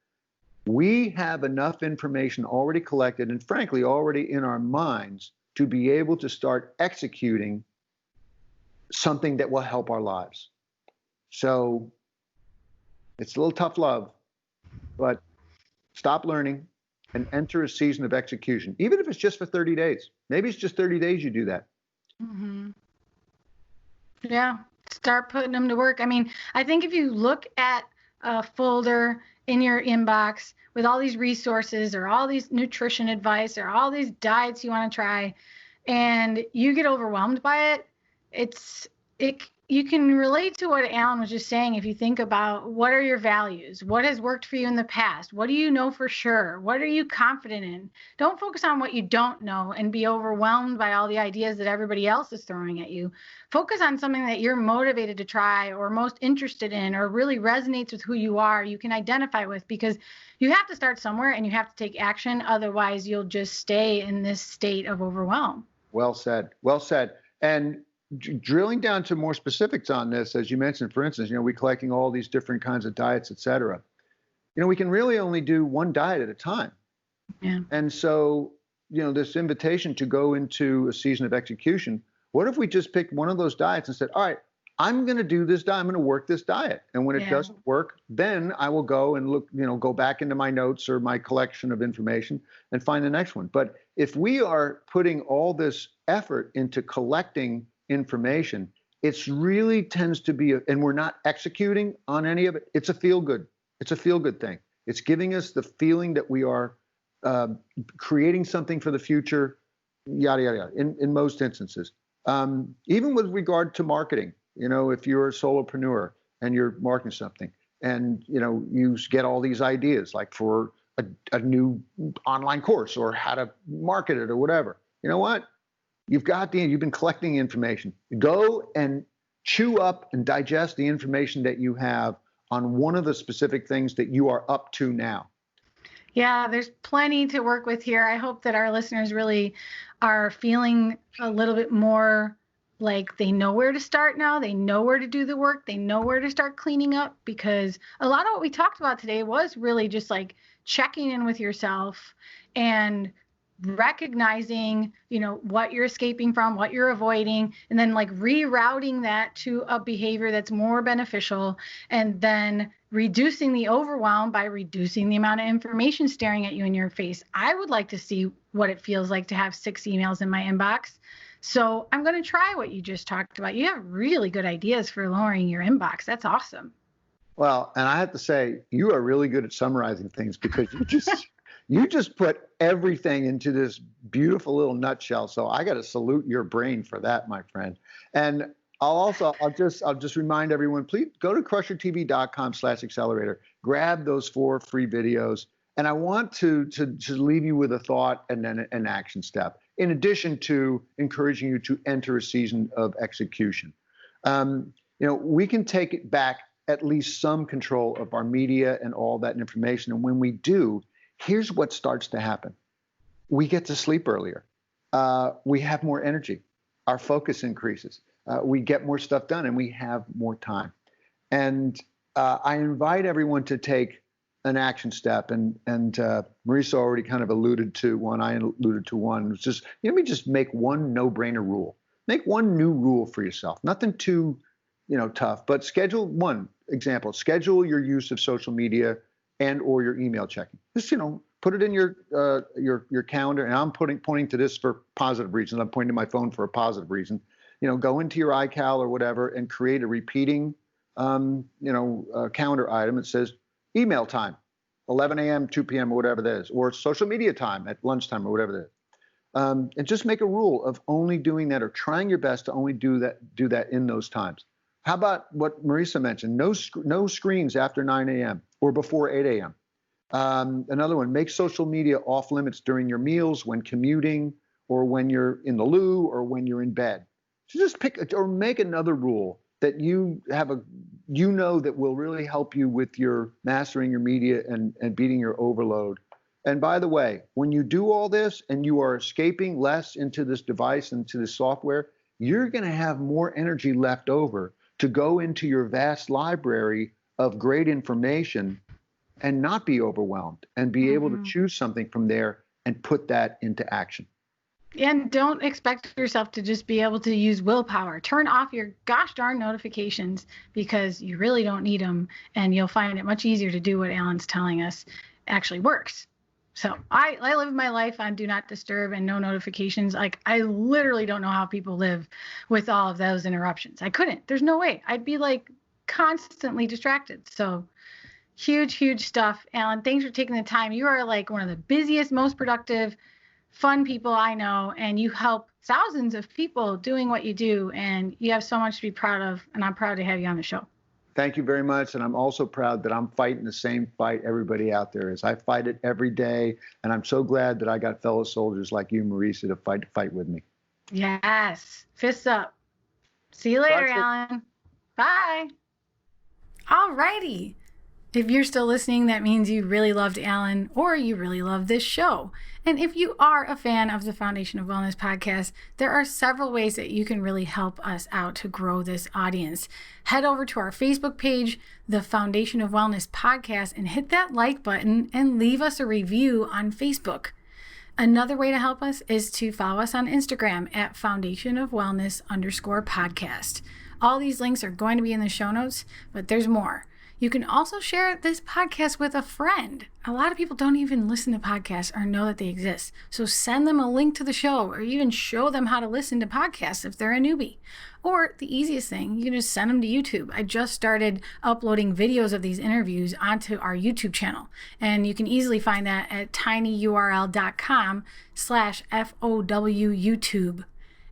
Speaker 1: We have enough information already collected and frankly already in our minds to be able to start executing something that will help our lives. So it's a little tough love, but stop learning and enter a season of execution, even if it's just for 30 days. Maybe it's just 30 days you do that.
Speaker 2: Mm-hmm. Yeah. Start putting them to work. I mean, I think if you look at a folder in your inbox with all these resources or all these nutrition advice or all these diets you want to try, and you get overwhelmed by it, you can relate to what Alan was just saying. If you think about what are your values, what has worked for you in the past, what do you know for sure, what are you confident in? Don't focus on what you don't know and be overwhelmed by all the ideas that everybody else is throwing at you. Focus on something that you're motivated to try or most interested in or really resonates with who you are, you can identify with, because you have to start somewhere and you have to take action. Otherwise, you'll just stay in this state of overwhelm.
Speaker 1: Well said. Well said. And drilling down to more specifics on this, as you mentioned, for instance, we're collecting all these different kinds of diets, et cetera. We can really only do one diet at a time.
Speaker 2: Yeah.
Speaker 1: And so, this invitation to go into a season of execution, what if we just picked one of those diets and said, all right, I'm going to do this diet. I'm going to work this diet. And when it doesn't work, then I will go and look, go back into my notes or my collection of information and find the next one. But if we are putting all this effort into collecting information, it's really tends to be, and we're not executing on any of it. It's a feel good thing. It's giving us the feeling that we are creating something for the future, yada, yada, yada, in most instances. Even with regard to marketing, if you're a solopreneur and you're marketing something and, you get all these ideas like for a new online course or how to market it or whatever, you know what? You've been collecting information. Go and chew up and digest the information that you have on one of the specific things that you are up to now.
Speaker 2: Yeah, there's plenty to work with here. I hope that our listeners really are feeling a little bit more like they know where to start now. They know where to do the work. They know where to start cleaning up, because a lot of what we talked about today was really just like checking in with yourself and recognizing, what you're escaping from, what you're avoiding, and then like rerouting that to a behavior that's more beneficial, and then reducing the overwhelm by reducing the amount of information staring at you in your face. I would like to see what it feels like to have 6 emails in my inbox. So I'm going to try what you just talked about. You have really good ideas for lowering your inbox. That's awesome.
Speaker 1: Well, and I have to say, you are really good at summarizing things, because you just put everything into this beautiful little nutshell. So I got to salute your brain for that, my friend. And I'll just remind everyone, please go to crushertv.com/accelerator, grab those 4 free videos. And I want to leave you with a thought and then an action step, in addition to encouraging you to enter a season of execution. We can take it back, at least some control of our media and all that information. And when we do, here's what starts to happen. We get to sleep earlier. We have more energy. Our focus increases. We get more stuff done and we have more time. And I invite everyone to take an action step, and Marisa already kind of alluded to one. I alluded to one. It was just, let me just make one no-brainer rule. Make one new rule for yourself. Nothing too, tough, but schedule one example. Schedule your use of social media and or your email checking. Just, put it in your calendar. And I'm pointing to this for positive reasons. I'm pointing to my phone for a positive reason. Go into your iCal or whatever and create a repeating, calendar item that says email time, 11 a.m., 2 p.m., or whatever that is, or social media time at lunchtime or whatever that is. And just make a rule of only doing that, or trying your best to only do that in those times. How about what Marisa mentioned? No screens after 9 a.m. or before 8 a.m. Another one, make social media off limits during your meals, when commuting, or when you're in the loo, or when you're in bed. So just pick or make another rule that you have that will really help you with your mastering your media and beating your overload. And by the way, when you do all this and you are escaping less into this device, into this software, you're going to have more energy left over to go into your vast library of great information and not be overwhelmed, and be able to choose something from there and put that into action.
Speaker 2: And don't expect yourself to just be able to use willpower. Turn off your gosh darn notifications, because you really don't need them, and you'll find it much easier to do what Alan's telling us actually works. So I live my life on do not disturb and no notifications. Like, I literally don't know how people live with all of those interruptions. I couldn't. There's no way. I'd be like constantly distracted. So huge stuff. Alan, thanks for taking the time. You are like one of the busiest, most productive, fun people I know, and you help thousands of people doing what you do, and you have so much to be proud of, and I'm proud to have you on the show.
Speaker 1: Thank you very much, and I'm also proud that I'm fighting the same fight everybody out there is. I fight it every day, and I'm so glad that I got fellow soldiers like you, Marisa, to fight with me.
Speaker 2: Yes. Fists up. See you later, Alan. Bye. All righty. If you're still listening, that means you really loved Alan, or you really love this show. And if you are a fan of the Foundation of Wellness podcast, there are several ways that you can really help us out to grow this audience. Head over to our Facebook page, the Foundation of Wellness podcast, and hit that like button and leave us a review on Facebook. Another way to help us is to follow us on Instagram at foundationofwellness_podcast. All these links are going to be in the show notes, but there's more. You can also share this podcast with a friend. A lot of people don't even listen to podcasts or know that they exist. So send them a link to the show, or even show them how to listen to podcasts if they're a newbie. Or the easiest thing, you can just send them to YouTube. I just started uploading videos of these interviews onto our YouTube channel. And you can easily find that at tinyurl.com/FOWYouTube.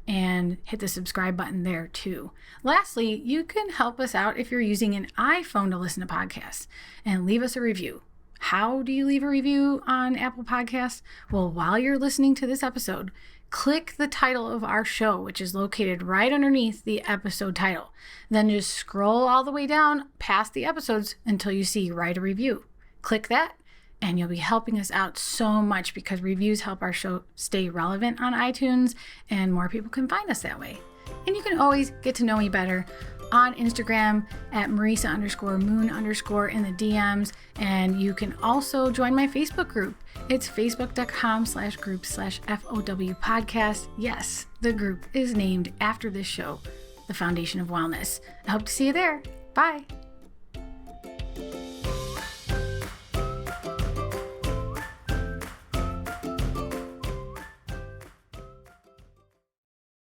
Speaker 2: And hit the subscribe button there too. Lastly, you can help us out if you're using an iPhone to listen to podcasts, and leave us a review. How do you leave a review on Apple Podcasts? Well, while you're listening to this episode, click the title of our show, which is located right underneath the episode title. Then just scroll all the way down past the episodes until you see write a review. Click that, and you'll be helping us out so much, because reviews help our show stay relevant on iTunes, and more people can find us that way. And you can always get to know me better on Instagram at Marisa_Moon_ in the DMs. And you can also join my Facebook group. It's facebook.com/group/FOW podcast. Yes, the group is named after this show, the Foundation of Wellness. I hope to see you there. Bye.